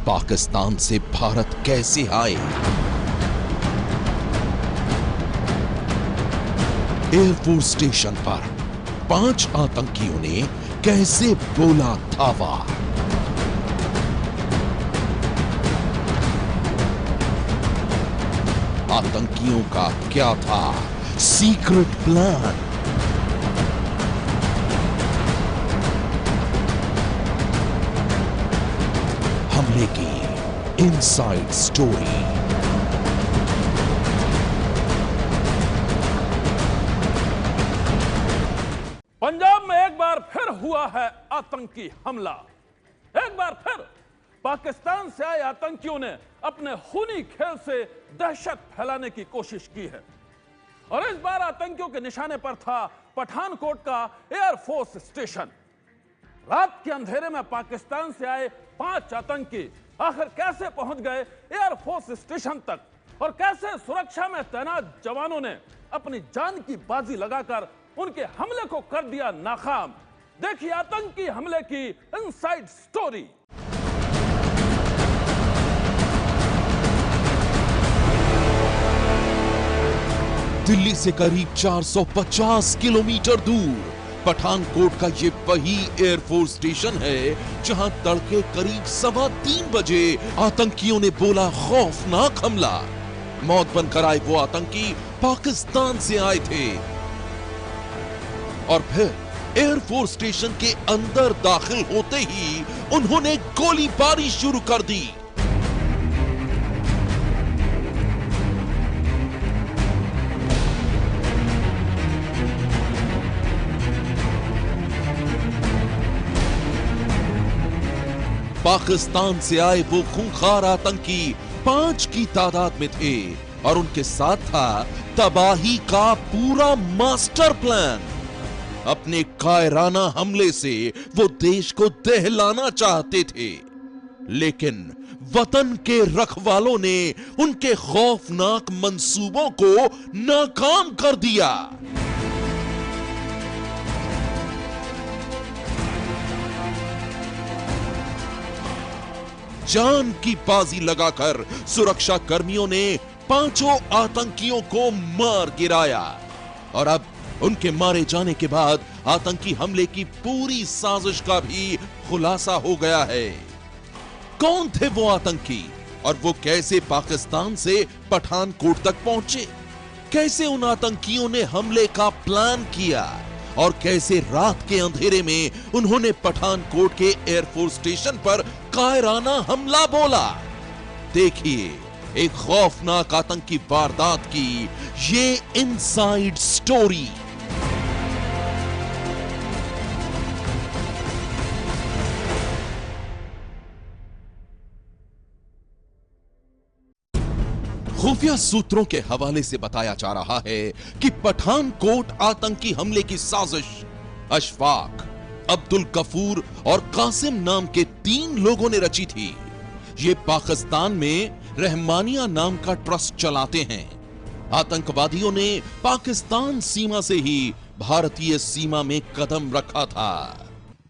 पाकिस्तान से भारत कैसे आए, एयरफोर्स स्टेशन पर 5 आतंकियों ने कैसे बोला धावा, आतंकियों का क्या था सीक्रेट प्लान, हमले की इनसाइड स्टोरी। पंजाब में एक बार फिर हुआ है आतंकी हमला। एक बार फिर पाकिस्तान से आए आतंकियों ने अपने खूनी खेल से दहशत फैलाने की कोशिश की है और इस बार आतंकियों के निशाने पर था पठानकोट का एयरफोर्स स्टेशन। रात के अंधेरे में पाकिस्तान से आए 5 आतंकी आखिर कैसे पहुंच गए एयरफोर्स स्टेशन तक और कैसे सुरक्षा में तैनात जवानों ने अपनी जान की बाजी लगाकर उनके हमले को कर दिया नाकाम। देखिए आतंकी हमले की इनसाइड स्टोरी। दिल्ली से करीब 450 किलोमीटर दूर पठानकोट का ये वही एयरफोर्स स्टेशन है जहां तड़के करीब 3:15 बजे आतंकियों ने बोला खौफनाक हमला। मौत बनकर आए वो आतंकी पाकिस्तान से आए थे और फिर एयरफोर्स स्टेशन के अंदर दाखिल होते ही उन्होंने गोलीबारी शुरू कर दी। पाकिस्तान से आए वो खूंखार आतंकी 5 की तादाद में थे और उनके साथ था तबाही का पूरा मास्टर प्लान। अपने कायराना हमले से वो देश को दहलाना चाहते थे, लेकिन वतन के रखवालों ने उनके खौफनाक मंसूबों को नाकाम कर दिया। जान की बाजी लगाकर सुरक्षा कर्मियों ने 5 आतंकियों को मार गिराया और अब उनके मारे जाने के बाद आतंकी हमले की पूरी साजिश का भी खुलासा हो गया है। कौन थे वो आतंकी और वो कैसे पाकिस्तान से पठानकोट तक पहुंचे, कैसे उन आतंकियों ने हमले का प्लान किया और कैसे रात के अंधेरे में उन्होंने पठानकोट के एयरफोर्स स्टेशन पर कायराना हमला बोला। देखिए एक खौफनाक आतंकी वारदात की ये इनसाइड स्टोरी। खुफिया सूत्रों के हवाले से बताया जा रहा है कि पठानकोट आतंकी हमले की साजिश अशफाक, अब्दुल गफूर और कासिम नाम के 3 लोगों ने रची थी। ये पाकिस्तान में रहमानिया नाम का ट्रस्ट चलाते हैं। आतंकवादियों ने पाकिस्तान सीमा से ही भारतीय सीमा में कदम रखा था।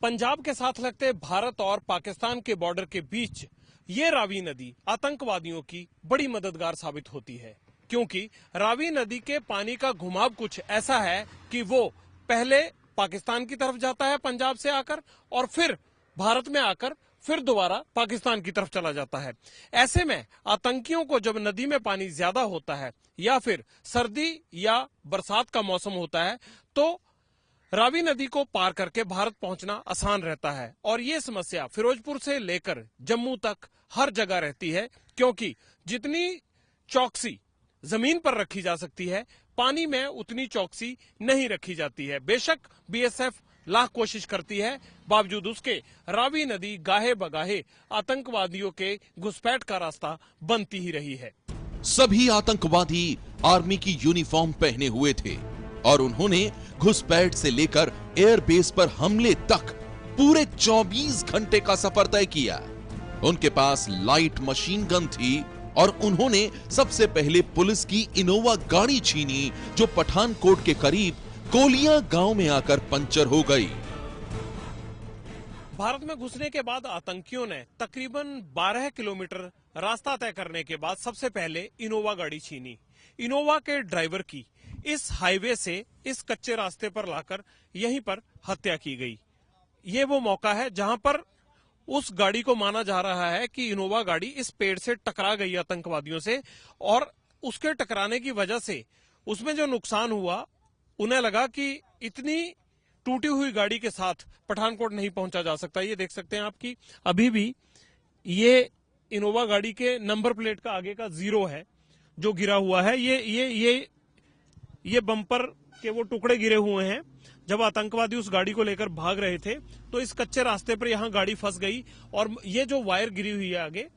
पंजाब के साथ लगते भारत और पाकिस्तान के बॉर्डर के बीच ये रावी नदी आतंकवादियों की बड़ी मददगार साबित होती है, क्योंकि रावी नदी के पानी का घुमाव कुछ ऐसा है कि वो पहले पाकिस्तान की तरफ जाता है पंजाब से आकर और फिर भारत में आकर फिर दोबारा पाकिस्तान की तरफ चला जाता है। ऐसे में आतंकियों को जब नदी में पानी ज्यादा होता है या फिर सर्दी या बरसात का मौसम होता है तो रावी नदी को पार करके भारत पहुंचना आसान रहता है और ये समस्या फिरोजपुर से लेकर जम्मू तक हर जगह रहती है, क्योंकि जितनी चौकसी जमीन पर रखी जा सकती है पानी में उतनी चौकसी नहीं रखी जाती है। बेशक बीएसएफ लाख कोशिश करती है, बावजूद उसके रावी नदी गाहे बगाहे आतंकवादियों के घुसपैठ का रास्ता बनती ही रही है। सभी आतंकवादी आर्मी की यूनिफॉर्म पहने हुए थे और उन्होंने घुसपैठ से लेकर एयरबेस पर हमले तक पूरे 24 घंटे का सफर तय किया। उनके पास लाइट मशीन गन थी और उन्होंने सबसे पहले पुलिस की इनोवा गाड़ी छीनी जो पठानकोट के करीब कोलिया गांव में आकर पंचर हो गई। भारत में घुसने के बाद आतंकियों ने तकरीबन 12 किलोमीटर रास्ता तय करने के बाद सबसे पहले इनोवा गाड़ी छीनी। इनोवा के ड्राइवर की इस हाईवे से इस कच्चे रास्ते पर लाकर यहीं पर हत्या की गई। ये वो मौका है जहां पर उस गाड़ी को माना जा रहा है कि इनोवा गाड़ी इस पेड़ से टकरा गई आतंकवादियों से, और उसके टकराने की वजह से उसमें जो नुकसान हुआ, उन्हें लगा कि इतनी टूटी हुई गाड़ी के साथ पठानकोट नहीं पहुंचा जा सकता। ये देख सकते हैं आपकी अभी भी ये इनोवा गाड़ी के नंबर प्लेट का आगे का 0 है जो गिरा हुआ है। ये बम्पर के वो टुकड़े गिरे हुए हैं। जब आतंकवादी उस गाड़ी को लेकर भाग रहे थे तो इस कच्चे रास्ते पर यहां गाड़ी फंस गई, और ये जो वायर गिरी हुई है आगे,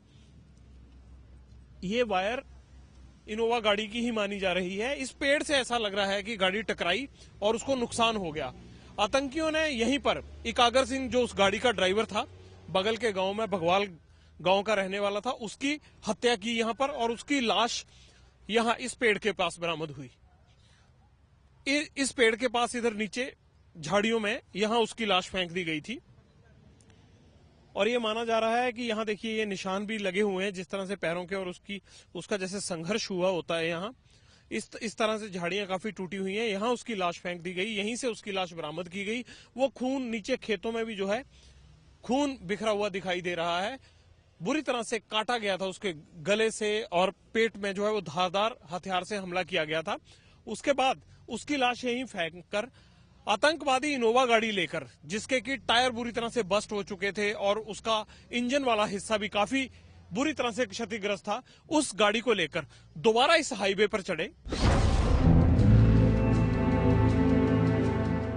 ये वायर इनोवा गाड़ी की ही मानी जा रही है। इस पेड़ से ऐसा लग रहा है कि गाड़ी टकराई और उसको नुकसान हो गया। आतंकियों ने यहीं पर इकागर सिंह, जो उस गाड़ी का ड्राइवर था, बगल के गांव में भगवाल गांव का रहने वाला था, उसकी हत्या की यहां पर, और उसकी लाश यहां इस पेड़ के पास बरामद हुई। इस पेड़ के पास इधर नीचे झाड़ियों में यहां उसकी लाश फेंक दी गई थी। और ये माना जा रहा है कि यहां देखिए ये निशान भी लगे हुए हैं जिस तरह से पैरों के, और उसका जैसे संघर्ष हुआ होता है यहाँ। इस तरह से झाड़ियां काफी टूटी हुई हैं। यहां उसकी लाश फेंक दी गई, यहीं से उसकी लाश बरामद की गई। वो खून नीचे खेतों में भी जो है खून बिखरा हुआ दिखाई दे रहा है। बुरी तरह से काटा गया था उसके गले से, और पेट में जो है वो धारदार हथियार से हमला किया गया था। उसके बाद उसकी लाश यहीं फेंक कर आतंकवादी इनोवा गाड़ी लेकर, जिसके की टायर बुरी तरह से बस्ट हो चुके थे और उसका इंजन वाला हिस्सा भी काफी बुरी तरह से क्षतिग्रस्त था, उस गाड़ी को लेकर दोबारा इस हाईवे पर चढ़े।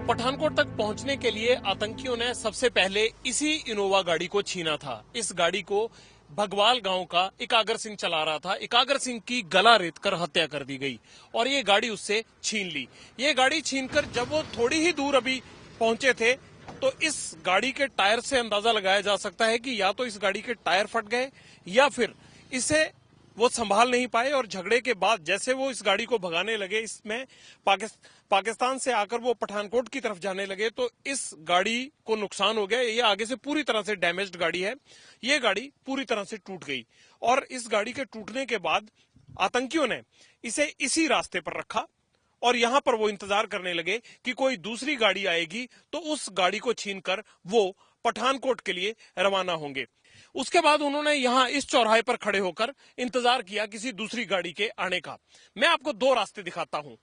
पठानकोट तक पहुंचने के लिए आतंकियों ने सबसे पहले इसी इनोवा गाड़ी को छीना था। इस गाड़ी को भगवाल गांव का इकागर सिंह चला रहा था। इकागर सिंह की गला रेतकर हत्या कर दी गई और ये गाड़ी उससे छीन ली। ये गाड़ी छीनकर जब वो थोड़ी ही दूर अभी पहुंचे थे तो इस गाड़ी के टायर से अंदाजा लगाया जा सकता है कि या तो इस गाड़ी के टायर फट गए या फिर इसे वो संभाल नहीं पाए, और झगड़े के बाद जैसे वो इस गाड़ी को भगाने लगे, इसमें पाकिस्तान से आकर वो पठानकोट की तरफ जाने लगे, तो इस गाड़ी को नुकसान हो गया। ये आगे से पूरी तरह से डैमेज्ड गाड़ी है। ये गाड़ी पूरी तरह से टूट गई, और इस गाड़ी के टूटने के बाद आतंकियों ने इसे इसी रास्ते पर रखा और यहां पर वो इंतजार करने लगे कि कोई दूसरी गाड़ी आएगी तो उस गाड़ी को छीनकर वो पठानकोट के लिए रवाना होंगे। उसके बाद उन्होंने यहां इस चौराहे पर खड़े होकर इंतजार किया किसी दूसरी गाड़ी के आने का। मैं आपको 2 रास्ते दिखाता हूं।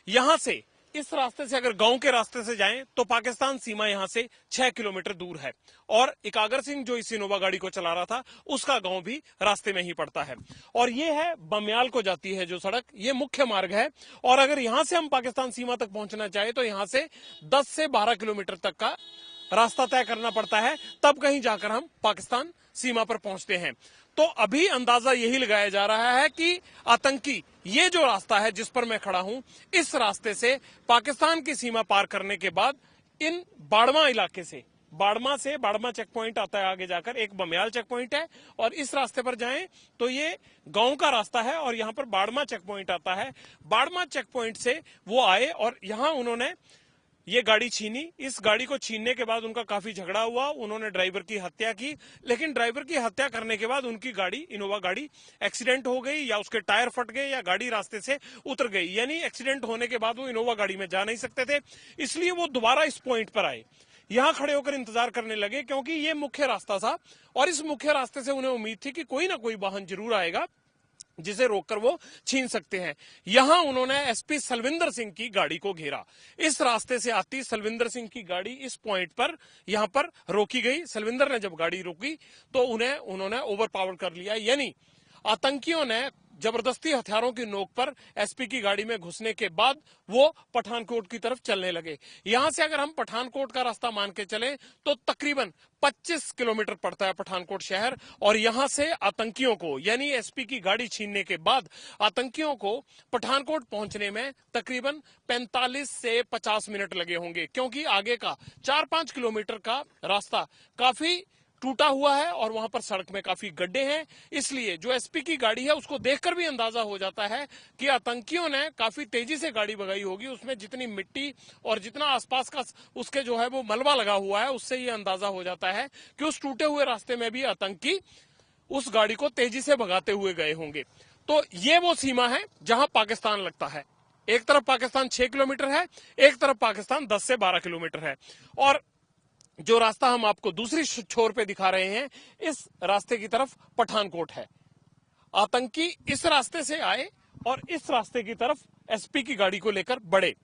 यहां से, इस रास्ते से अगर गांव के रास्ते से जाएं तो पाकिस्तान सीमा यहां से 6 किलोमीटर दूर है, और इकागर सिंह जो इस इनोवा गाड़ी को चला रहा था उसका गांव भी रास्ते में ही पड़ता है। और ये है बमियाल को जाती है जो सड़क, ये मुख्य मार्ग है। और अगर यहां से हम पाकिस्तान सीमा तक पहुंचना चाहे तो यहां से 10 से 12 किलोमीटर तक का रास्ता तय करना पड़ता है, तब कहीं जाकर हम पाकिस्तान सीमा पर पहुंचते हैं। तो अभी अंदाजा यही लगाया जा रहा है कि आतंकी, ये जो रास्ता है जिस पर मैं खड़ा हूं, इस रास्ते से पाकिस्तान की सीमा पार करने के बाद इन बाड़मा इलाके से, बाड़मा चेक पॉइंट आता है आगे जाकर, एक बमियाल चेक पॉइंट है, और इस रास्ते पर जाएं तो ये गांव का रास्ता है और यहां पर बाड़मा चेक पॉइंट आता है। बाड़मा चेक पॉइंट से वो आए और यहां उन्होंने ये गाड़ी छीनी। इस गाड़ी को छीनने के बाद उनका काफी झगड़ा हुआ, उन्होंने ड्राइवर की हत्या की, लेकिन ड्राइवर की हत्या करने के बाद उनकी गाड़ी, इनोवा गाड़ी, एक्सीडेंट हो गई, या उसके टायर फट गए, या गाड़ी रास्ते से उतर गई। यानी एक्सीडेंट होने के बाद वो इनोवा गाड़ी में जा नहीं सकते थे, इसलिए वो दोबारा इस पॉइंट पर आए, यहां खड़े होकर इंतजार करने लगे, क्योंकि ये मुख्य रास्ता था और इस मुख्य रास्ते से उन्हें उम्मीद थी कि कोई ना कोई वाहन जरूर आएगा जिसे रोककर वो छीन सकते हैं। यहां उन्होंने एसपी सलविंदर सिंह की गाड़ी को घेरा। इस रास्ते से आती सलविंदर सिंह की गाड़ी इस पॉइंट पर यहां पर रोकी गई। सलविंदर ने जब गाड़ी रोकी तो उन्होंने ओवरपावर कर लिया, यानी आतंकियों ने जबरदस्ती हथियारों की नोक पर एसपी की गाड़ी में घुसने के बाद वो पठानकोट की तरफ चलने लगे। यहां से अगर हम पठानकोट का रास्ता मान के चलें तो तकरीबन 25 किलोमीटर पड़ता है पठानकोट शहर, और यहां से आतंकियों को, यानी एसपी की गाड़ी छीनने के बाद आतंकियों को पठानकोट पहुंचने में तकरीबन 45 से 50 मिनट लगे होंगे, क्योंकि आगे का 4-5 किलोमीटर का रास्ता काफी टूटा हुआ है और वहां पर सड़क में काफी गड्ढे हैं। इसलिए जो एसपी की गाड़ी है उसको देखकर भी अंदाजा हो जाता है कि आतंकियों ने काफी तेजी से गाड़ी भगाई होगी। उसमें जितनी मिट्टी और जितना आसपास का उसके जो है वो मलबा लगा हुआ है, उससे ये अंदाजा हो जाता है कि उस टूटे हुए रास्ते में भी आतंकी उस गाड़ी को तेजी से भगाते हुए गए होंगे। तो ये वो सीमा है जहां पाकिस्तान लगता है। एक तरफ पाकिस्तान 6 किलोमीटर है, एक तरफ पाकिस्तान 10 से 12 किलोमीटर है। और जो रास्ता हम आपको दूसरी छोर पे दिखा रहे हैं, इस रास्ते की तरफ पठानकोट है। आतंकी इस रास्ते से आए और इस रास्ते की तरफ एसपी की गाड़ी को लेकर बढ़े।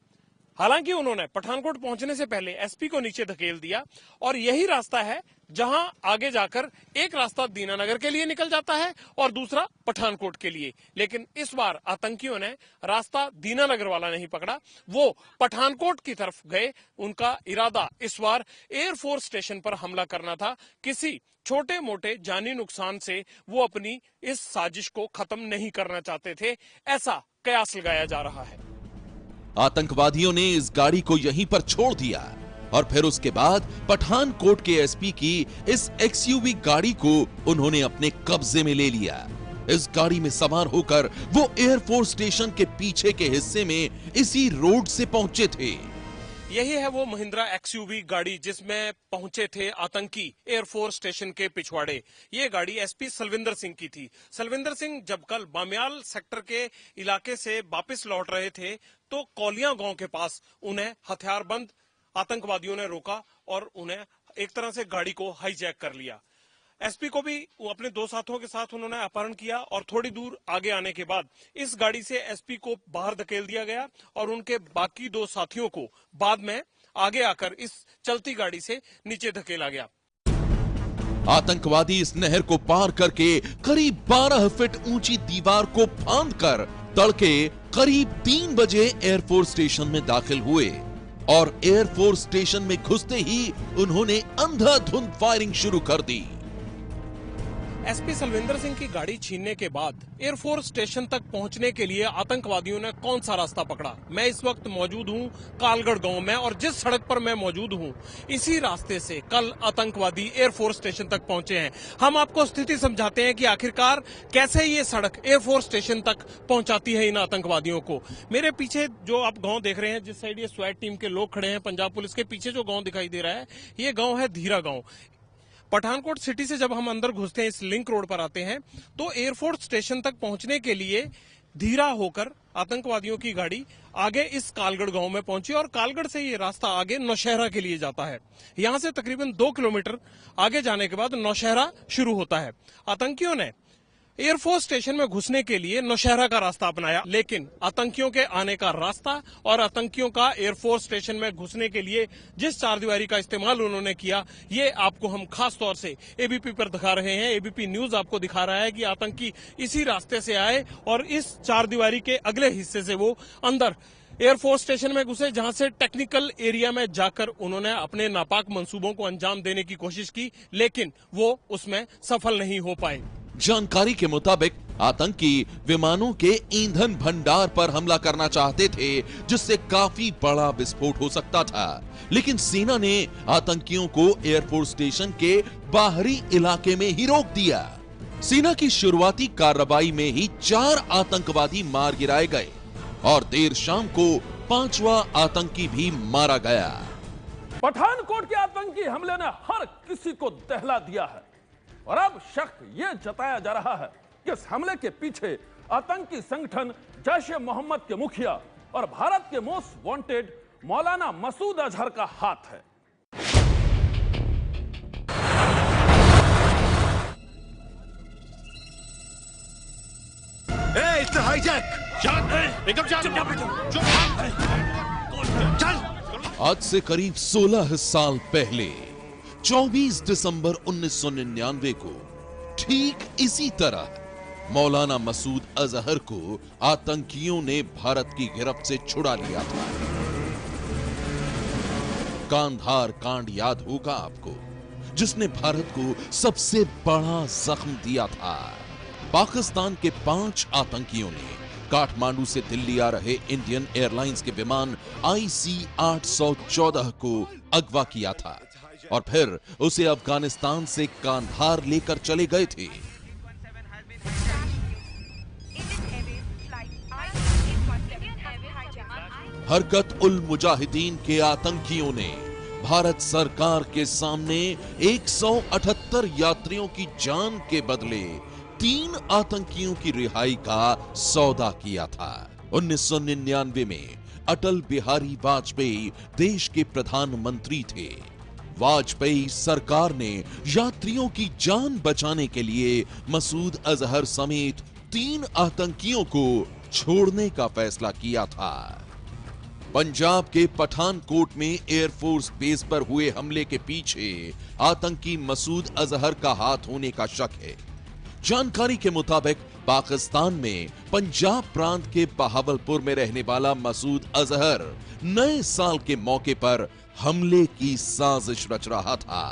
हालांकि उन्होंने पठानकोट पहुंचने से पहले एसपी को नीचे धकेल दिया और यही रास्ता है जहां आगे जाकर एक रास्ता दीनानगर के लिए निकल जाता है और दूसरा पठानकोट के लिए। लेकिन इस बार आतंकियों ने रास्ता दीनानगर वाला नहीं पकड़ा, वो पठानकोट की तरफ गए। उनका इरादा इस बार एयरफोर्स स्टेशन पर हमला करना था। किसी छोटे मोटे जानी नुकसान से वो अपनी इस साजिश को खत्म नहीं करना चाहते थे, ऐसा कयास लगाया जा रहा है। आतंकवादियों ने इस गाड़ी को यहीं पर छोड़ दिया और फिर उसके बाद पठानकोट के एसपी की इस एक्सयूवी गाड़ी को उन्होंने अपने कब्जे में ले लिया। इस गाड़ी में सवार होकर वो एयरफोर्स स्टेशन के पीछे के हिस्से में इसी रोड से पहुंचे थे। यही है वो महिंद्रा एक्सयूवी गाड़ी जिसमें पहुंचे थे आतंकी एयरफोर्स स्टेशन के पिछवाड़े। ये गाड़ी एसपी सलविंदर सिंह की थी। सलविंदर सिंह जब कल बामियाल सेक्टर के इलाके से वापस लौट रहे थे तो कौलियां गांव के पास उन्हें हथियारबंद आतंकवादियों ने रोका और उन्हें एक तरह से गाड़ी को हाईजैक कर लिया। एसपी को भी अपने 2 साथियों के साथ उन्होंने अपहरण किया और थोड़ी दूर आगे आने के बाद इस गाड़ी से एसपी को बाहर धकेल दिया गया और उनके बाकी 2 साथियों को बाद में आगे आकर इस चलती गाड़ी से नीचे धकेला गया। आतंकवादी इस नहर को पार करके करीब 12 फीट ऊंची दीवार को फांदकर तड़के करीब 3 बजे एयरफोर्स स्टेशन में दाखिल हुए और एयरफोर्स स्टेशन में घुसते ही उन्होंने अंधाधुंध फायरिंग शुरू कर दी। एसपी सलविंदर सिंह की गाड़ी छीनने के बाद एयरफोर्स स्टेशन तक पहुंचने के लिए आतंकवादियों ने कौन सा रास्ता पकड़ा? मैं इस वक्त मौजूद हूं कालगढ़ गांव में और जिस सड़क पर मैं मौजूद हूं इसी रास्ते से कल आतंकवादी एयरफोर्स स्टेशन तक पहुंचे हैं। हम आपको स्थिति समझाते हैं कि आखिरकार कैसे ये सड़क एयरफोर्स स्टेशन तक पहुंचाती है इन आतंकवादियों को। मेरे पीछे जो आप गाँव देख रहे हैं, जिस साइड ये स्वैट टीम के लोग खड़े हैं, पंजाब पुलिस के पीछे जो गाँव दिखाई दे रहा है, ये गाँव है धीरा गाँव। पठानकोट सिटी से जब हम अंदर घुसते हैं, इस लिंक रोड पर आते हैं, तो एयरफोर्स स्टेशन तक पहुंचने के लिए धीरा होकर आतंकवादियों की गाड़ी आगे इस कालगढ़ गांव में पहुंची और कालगढ़ से ये रास्ता आगे नौशहरा के लिए जाता है। यहां से तकरीबन 2 किलोमीटर आगे जाने के बाद नौशहरा शुरू होता है। आतंकियों ने एयरफोर्स स्टेशन में घुसने के लिए नौशहरा का रास्ता अपनाया, लेकिन आतंकियों के आने का रास्ता और आतंकियों का एयरफोर्स स्टेशन में घुसने के लिए जिस चारदीवारी का इस्तेमाल उन्होंने किया, ये आपको हम खास तौर से एबीपी पर दिखा रहे हैं। एबीपी न्यूज आपको दिखा रहा है कि आतंकी इसी रास्ते से आए और इस चारदीवारी के अगले हिस्से से वो अंदर एयरफोर्स स्टेशन में घुसे, जहां से टेक्निकल एरिया में जाकर उन्होंने अपने नापाक मंसूबों को अंजाम देने की कोशिश की, लेकिन वो उसमें सफल नहीं हो पाए। जानकारी के मुताबिक आतंकी विमानों के ईंधन भंडार पर हमला करना चाहते थे, जिससे काफी बड़ा विस्फोट हो सकता था, लेकिन सेना ने आतंकियों को एयरफोर्स स्टेशन के बाहरी इलाके में ही रोक दिया। सेना की शुरुआती कार्रवाई में ही 4 आतंकवादी मार गिराए गए और देर शाम को 5वां आतंकी भी मारा गया। पठानकोट के आतंकी हमले ने हर किसी को दहला दिया है और अब शक यह जताया जा रहा है कि इस हमले के पीछे आतंकी संगठन जैश-ए-मोहम्मद के मुखिया और भारत के मोस्ट वांटेड मौलाना मसूद अजहर का हाथ है। It's a hijack! एकदम चल! आज से करीब 16 साल पहले 24 दिसंबर 1999 को ठीक इसी तरह मौलाना मसूद अजहर को आतंकियों ने भारत की गिरफ्त से छुड़ा लिया था। कांधार कांड याद होगा आपको, जिसने भारत को सबसे बड़ा जख्म दिया था। पाकिस्तान के 5 आतंकियों ने काठमांडू से दिल्ली आ रहे इंडियन एयरलाइंस के विमान IC-814 को अगवा किया था और फिर उसे अफगानिस्तान से कांधार लेकर चले गए थे। हरकत उल मुजाहिदीन के आतंकियों ने भारत सरकार के सामने 178 यात्रियों की जान के बदले 3 आतंकियों की रिहाई का सौदा किया था। 1999 में अटल बिहारी वाजपेयी देश के प्रधानमंत्री थे। वाजपेयी सरकार ने यात्रियों की जान बचाने के लिए मसूद अजहर समेत 3 आतंकियों को छोड़ने का फैसला किया था। पंजाब के पठानकोट में एयरफोर्स बेस पर हुए हमले के पीछे आतंकी मसूद अजहर का हाथ होने का शक है। जानकारी के मुताबिक पाकिस्तान में पंजाब प्रांत के बहावलपुर में रहने वाला मसूद अजहर नए साल के मौके पर हमले की साजिश रच रहा था।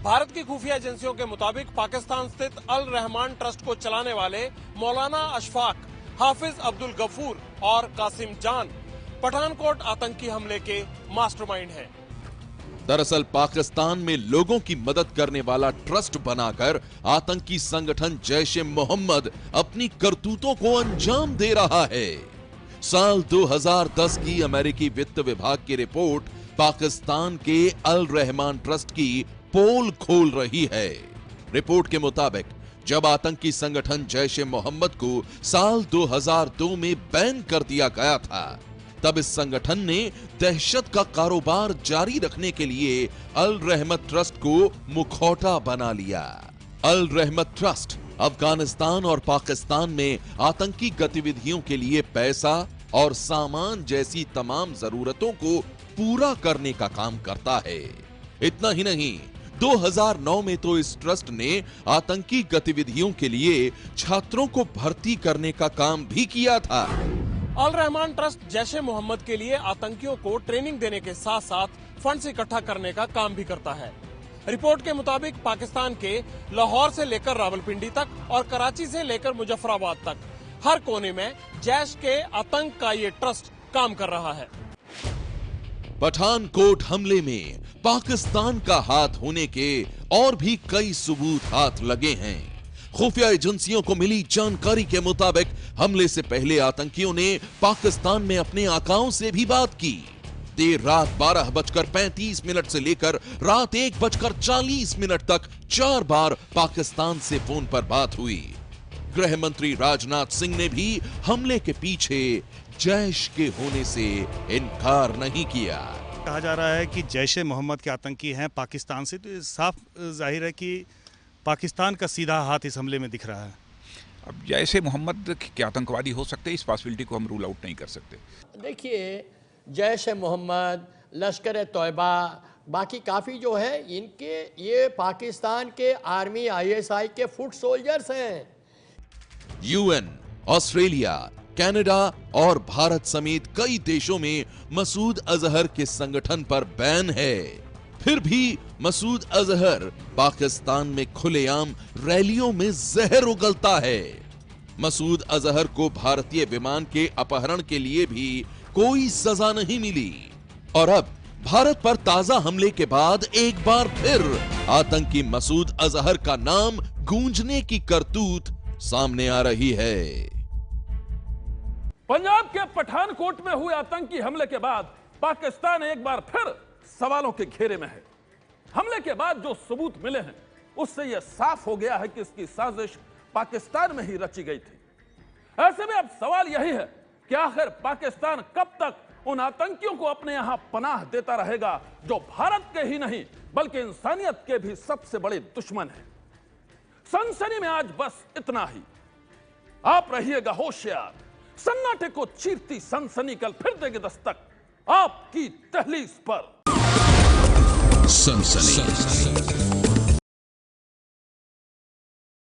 भारत की खुफिया एजेंसियों के मुताबिक पाकिस्तान स्थित अल रहमान ट्रस्ट को चलाने वाले मौलाना अशफाक, हाफिज अब्दुल गफूर और कासिम जान पठानकोट आतंकी हमले के मास्टरमाइंड हैं। दरअसल पाकिस्तान में लोगों की मदद करने वाला ट्रस्ट बनाकर आतंकी संगठन जैश-ए-मोहम्मद अपनी करतूतों को अंजाम दे रहा है। साल 2010 की अमेरिकी वित्त विभाग की रिपोर्ट पाकिस्तान के अल रहमान ट्रस्ट की पोल खोल रही है। रिपोर्ट के मुताबिक जब आतंकी संगठन जैश-ए-मोहम्मद को साल 2002 में बैन कर दिया गया था, तब इस संगठन ने दहशत का कारोबार जारी रखने के लिए अल रहमत ट्रस्ट को मुखौटा बना लिया। अल रहमत ट्रस्ट अफगानिस्तान और पाकिस्तान में आतंकी गतिविधियों के लिए पैसा और सामान जैसी तमाम जरूरतों को पूरा करने का काम करता है। इतना ही नहीं, 2009 में तो इस ट्रस्ट ने आतंकी गतिविधियों के लिए छात्रों को भर्ती करने का काम भी किया था। अल रहमान ट्रस्ट जैश ए मोहम्मद के लिए आतंकियों को ट्रेनिंग देने के साथ साथ फंड्स इकट्ठा करने का काम भी करता है। रिपोर्ट के मुताबिक पाकिस्तान के लाहौर से लेकर रावलपिंडी तक और कराची से लेकर मुजफ्फराबाद तक हर कोने में जैश के आतंक का ये ट्रस्ट काम कर रहा है। पठानकोट हमले में पाकिस्तान का हाथ होने के और भी कई सबूत हाथ लगे हैं। खुफिया एजेंसियों को मिली जानकारी के मुताबिक हमले से पहले आतंकियों ने पाकिस्तान में अपने आकाओं से भी बात की। देर रात 12:35 से लेकर रात 1:40 तक 4 बार पाकिस्तान से फोन पर बात हुई। गृह मंत्री राजनाथ सिंह ने भी हमले के पीछे जैश के होने से इनकार नहीं किया। कहा जा रहा है कि जैश ए मोहम्मद के आतंकी हैं पाकिस्तान से, तो साफ जाहिर है कि पाकिस्तान का सीधा हाथ इस हमले में दिख रहा है। अब जैश ए मोहम्मद के आतंकवादी हो सकते हैं, इस पॉसिबिलिटी को हम रूल आउट नहीं कर सकते। देखिए, जैश ए मोहम्मद, लश्कर ए तौयबा, बाकी काफ़ी जो है इनके ये पाकिस्तान के आर्मी ISI के फुट सोल्जर्स हैं। UN, ऑस्ट्रेलिया, कनाडा और भारत समेत कई देशों में मसूद अजहर के संगठन पर बैन है। फिर भी मसूद अजहर पाकिस्तान में खुलेआम रैलियों में जहर उगलता है। मसूद अजहर को भारतीय विमान के अपहरण के लिए भी कोई सजा नहीं मिली और अब भारत पर ताजा हमले के बाद एक बार फिर आतंकी मसूद अजहर का नाम गूंजने की करतूत सामने आ रही है। पंजाब के पठानकोट में हुए आतंकी हमले के बाद पाकिस्तान एक बार फिर सवालों के घेरे में है। हमले के बाद जो सबूत मिले हैं उससे यह साफ हो गया है कि इसकी साजिश पाकिस्तान में ही रची गई थी। ऐसे में अब सवाल यही है कि आखिर पाकिस्तान कब तक उन आतंकियों को अपने यहां पनाह देता रहेगा जो भारत के ही नहीं बल्कि इंसानियत के भी सबसे बड़े दुश्मन हैं। सनसनी में आज बस इतना ही। आप रहिएगा होशियार। सन्नाटे को चीरती सनसनी कल फिर देगी दस्तक आपकी दहलीज पर। सनसनी